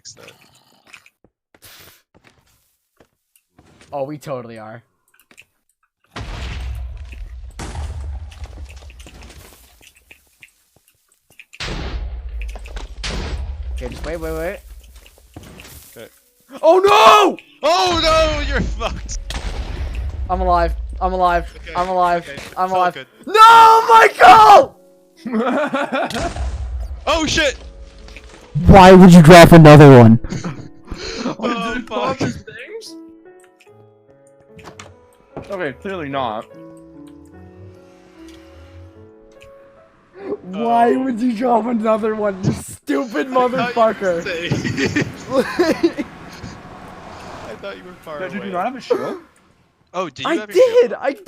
fix that. Oh, we totally are. Okay, just wait. Okay. Oh no! Oh no, you're fucked. I'm alive. I'm alive. Okay, I'm alive. okay, I'm it's all alive. good. No, Michael! Oh shit! Why would you drop another one? Oh fuck! Things? Okay, clearly not. Why would you drop another one, you stupid motherfucker? I thought you were far Did away. you not have a shield? Oh, did you I have your shield? did! I